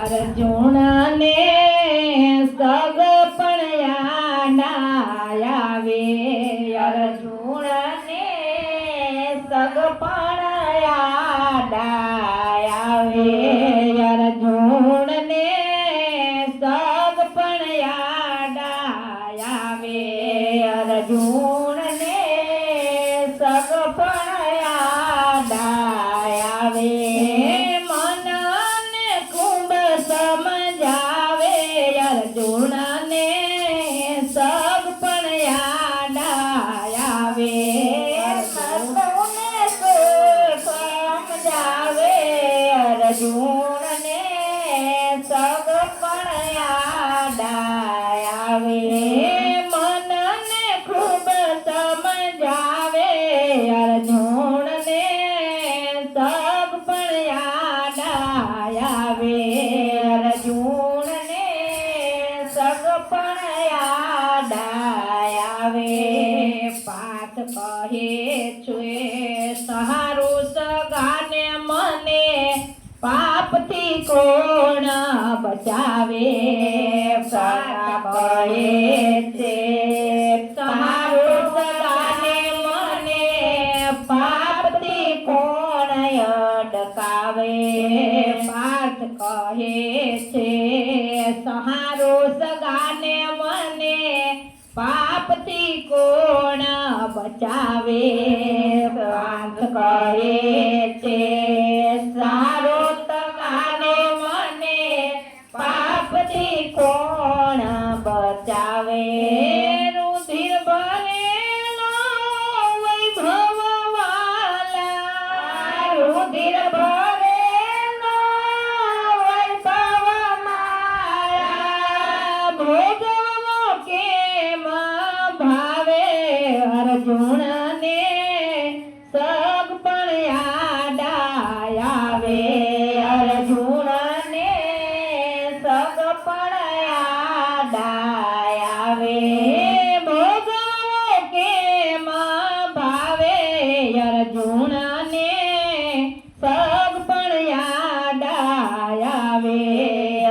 अर्जुन ने सग पण आवे अर्जुन ने सग पण आवे अर्जुन ने सग पण आवे अर्जुन ने सग पण आवे अर्जुन ने सब पण आवे समझावे अर्जुन ने सब पण आवे मन ने खूब समझावे अर्जुन ने सब पण आवे अर्जुन पण आवे पाठ कहे छे सहारो सगाने मने पाप थी कोण बचावे पाठ कहे छे सहारो सगाने मने पाप थी कोण अटकावे पाठ कहे छे सहारो सगाने मने पाप थी कोण बचावे पाठ कहे छे सहारो सगाने मने पाप थी कोण बचावे रुधिर भरेलो वैभव वाला रुधिर अर्जुन ने सग पण आवे अर्जुन ने सग पण आवे भोगवो के भावे अर्जुन ने सग पण आवे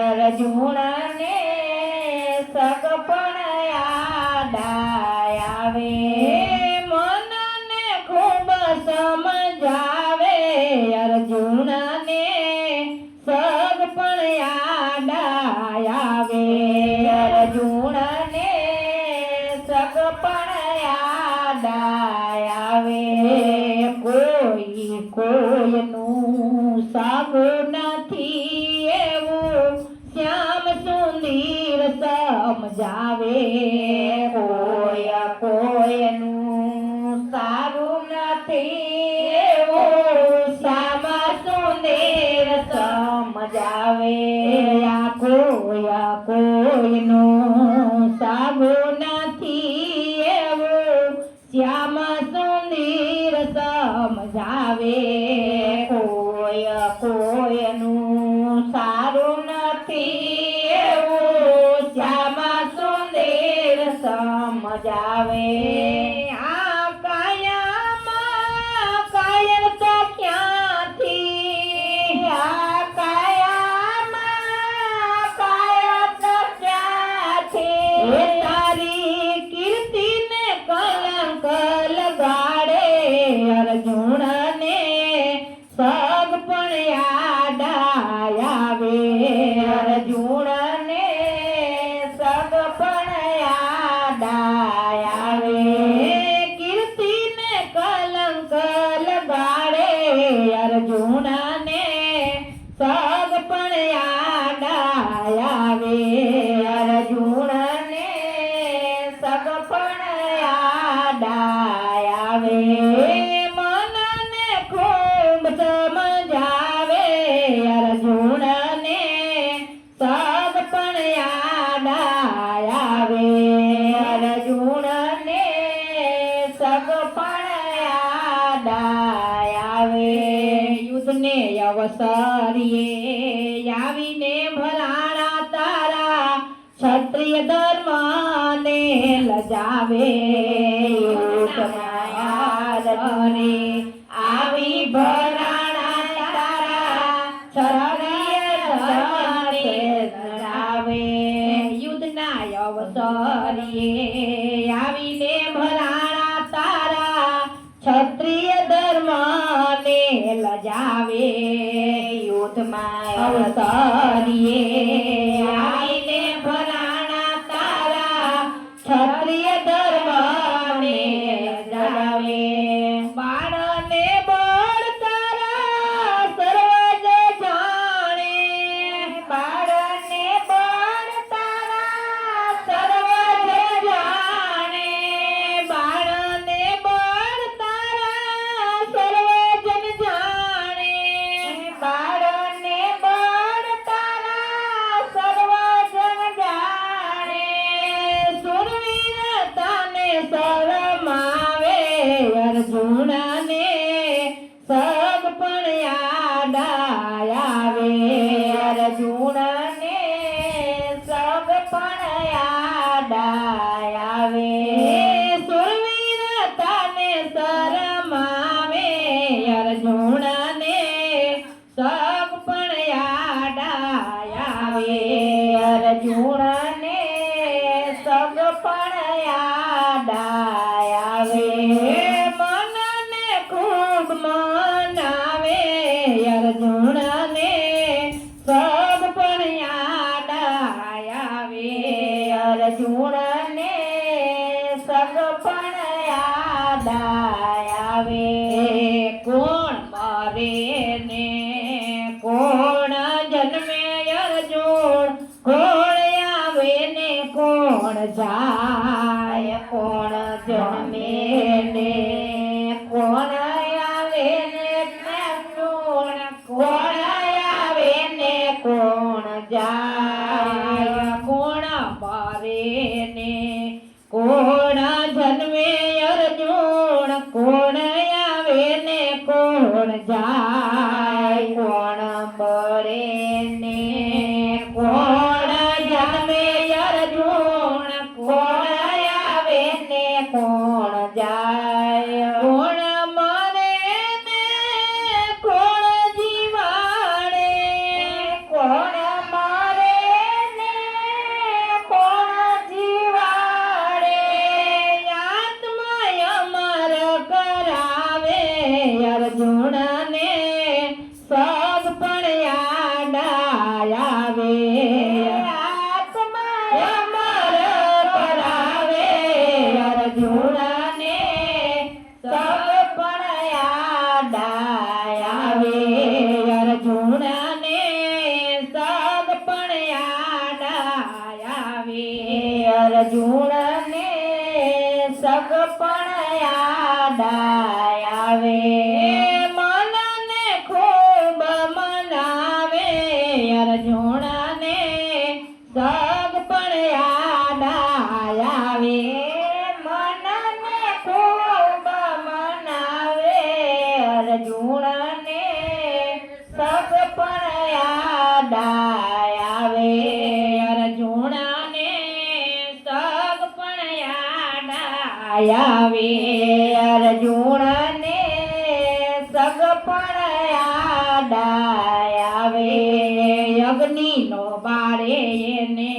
अर्जुन ने सग पण आवे मन ने खूब समझावे अर्जुन ने सग पण आवे अर्जुन ने सग पण आवे कोई कोईनु सागो नथी एवुं श्याम सुंदर समझावे कोयનું સારું નથી એવું શ્યામા સુંદર સમજાવે કોઈનું સારું નથી એવું શ્યામા સુંદર સમજાવે કોઈનું સારું નથી એવું શ્યામા સુંદર સમજાવે આ કાયામાં કાયર તો ક્યાંથી આ કાયામાં કાયર તો ક્યાંથી તારી કીર્તિને કલંક લગાડે અર્જુન ને સગ પણ આવે અર્જુન ને સગ પણ આવે કીર્તિને કલંક લગાડે અર્જુન ને સગ પણ આવે અર્જુન ને સગ પણ આવે મનને ખૂબ સમજાવે અર્જુન ને સગ પણ આવે અર્જુન ને સગ પણ આવે યુદ્ધને અવસરીએ આવીને ભલાણા તારા ક્ષત્રિય ધર્મ ને લજાવે જાવે આવી ભરાણા તારા ક્ષત્રિય ધર્મને જાવે યુદ્ધના અવસરીએ આવીને ભરાણા તારા ક્ષત્રિય ધર્મને લજાવે યુદ્ધમાં અવસરીએ આવીને ભરાણા તારા ક્ષત્રિય ધર્મને લજાવે બાળને બળ તારા સર્વજ જાણે બાળને બળ તારા સર્વજ જાણે બાળને બળ તારા સર્વજન જાણે બાળને બળ તારા સર્વજન જાણે સુરવીરતાને શરમાવે અર્જુનને સગ પણ યાદ આવે અર્જુનને સગ પણ યાદ આવે સુરવીરતાને શરમાવે અર્જુનને સગ પણ યાદ આવે અર્જુનને સગ પણ યાદ આવે મનને ખૂબ મનાવે અર્જુનને સગ પણ યાદ આવે અર્જુનને સગ પણ યાદ આવે કોણ મરે ને કોણ જન્મે અર્જુન કોણ આવે ને કોણ જાય કોણ જન્મે ને કોણ આવે ને અર્જુન કોણ આવે ને કોણ જાય કોણ મરે ને કોણ જન્મે અર્જુન કોણ આવે ને કોણ જાય કોણ મરે ને કોણ જન્મે અર્જુન કોણ આવે ને કોણ જાય કોણ મરે ને કોણ જીવાડે કોણ મરે ને કોણ જીવાડે આત્મા અમર કરાવે અર્જુનને સગ પણ યાદ આવે આત્મા અમર કરાવે અર્જુનને સગ પણ યાદ આવે અર્જુનને સગ પણ યાદ આવે અર્જુનને સગ પણ યાદ આવે મનને ખૂબ મનાવે અર્જુનને સગ પણ યાદ આવે મનને ખૂબ મનાવે અર્જુનને સગ પણ યાદ આવે અર્જુનને સગ પણ યાદ આવે અર્જુનને સગ પણ યાદ આવે અગ્નિનો બાળે એને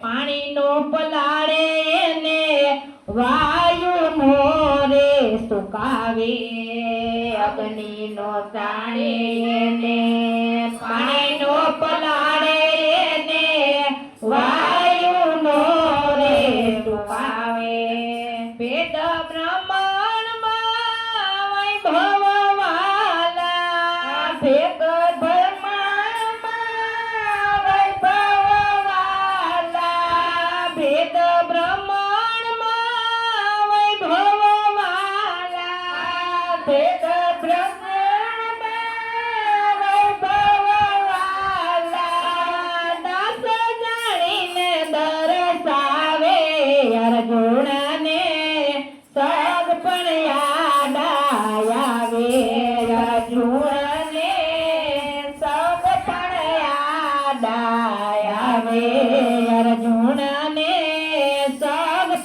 પાણીનો પલાળે એને વાયુ મોરે સુકાવે અગ્નિનો તાળે એને પાણીનો પલાળે એને વાયુ મોરે સુકાવે વેદ બ્રહ્માંડમાં વૈભવ વાલા ભેદ બ્રહ્માંડમાં વૈભવ વાલા ભેદ બ્રહ્માંડમાં વૈભવ વાલા ભેદ બ્રહ્માંડમાં વૈભવ વાલા દાસ જાણીને દર્શાવે અર્જુનને સગ પણ યાદ આવે અર્જુનને સગ પણ યાદ આવે અર્જુનને સગ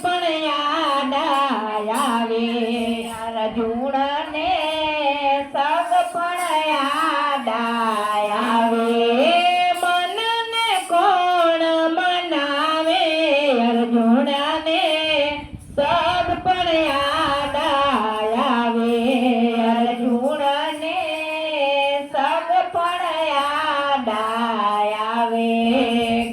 પણ યાદ આવે અર્જુનને પણ યાદ આવે મનને કોણ મનાવે અર્જુનને સદ પણ યાદ આવે અર્જુનને સદ પણ યાદ આવે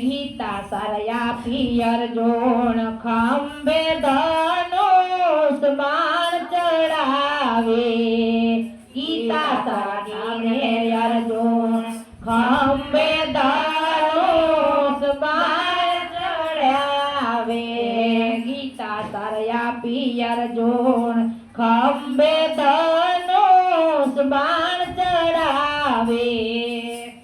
ગીતા સારયા પિયર જોણ ખંભે ધનુષ બાણ ચડાવે ગીતા સારીને અર્જુન ખંભે ધનુષ બાણ ચડાવે ગીતા સારયા પિયર જોણ ખંભે ધનુષ બાણ ચડાવે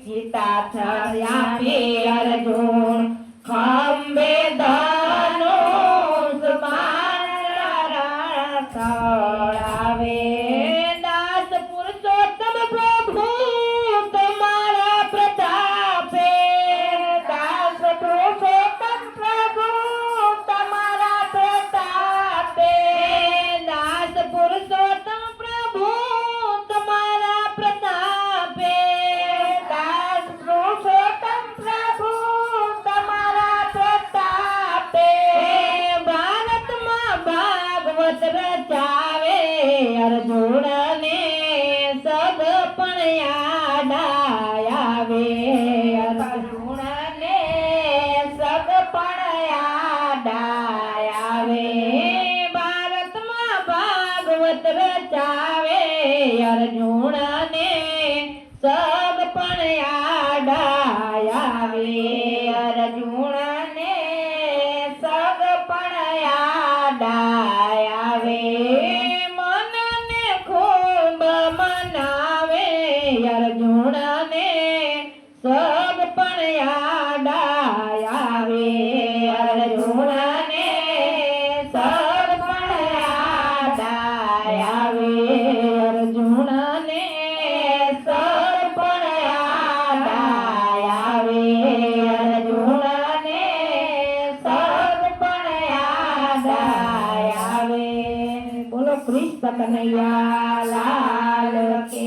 ગીતા સારયા પિયર જોણ ખંભે ધનુષ બાણ ચડાવે દાસ પુરુષોત્તમ પ્રભુ તમારા પ્રતાપે દાસ પુરુષોત્તમ પ્રભુ તમારા પ્રતાપે દાસ પુરુષોત્તમ પ્રભુ તમારા પ્રતાપે દાસ પુરુષોત્તમ પ્રભુ તમારા પ્રતાપે ભારતમાં ભાગવત રચાવે અર્જુનને સદ પણ યાદ આવે અર્જુનને સદ પણ યાદ આવે ભારતમાં ભાગવત રચાવે અર્જુનને સદ પણ યાદ આવે અર્જુનને સદ પણ યાદ આવે મનને ખૂબ મનાવે અર્જુનને સદ પણ યાદ આવે અર્જુનને સદ પણ યાદ આવે અર્જુનને સદ પણ યાદ આવે અર્જુનને સદ પણ યાદ આવે બોલો કૃષ્ણ કનૈયા લાલ કી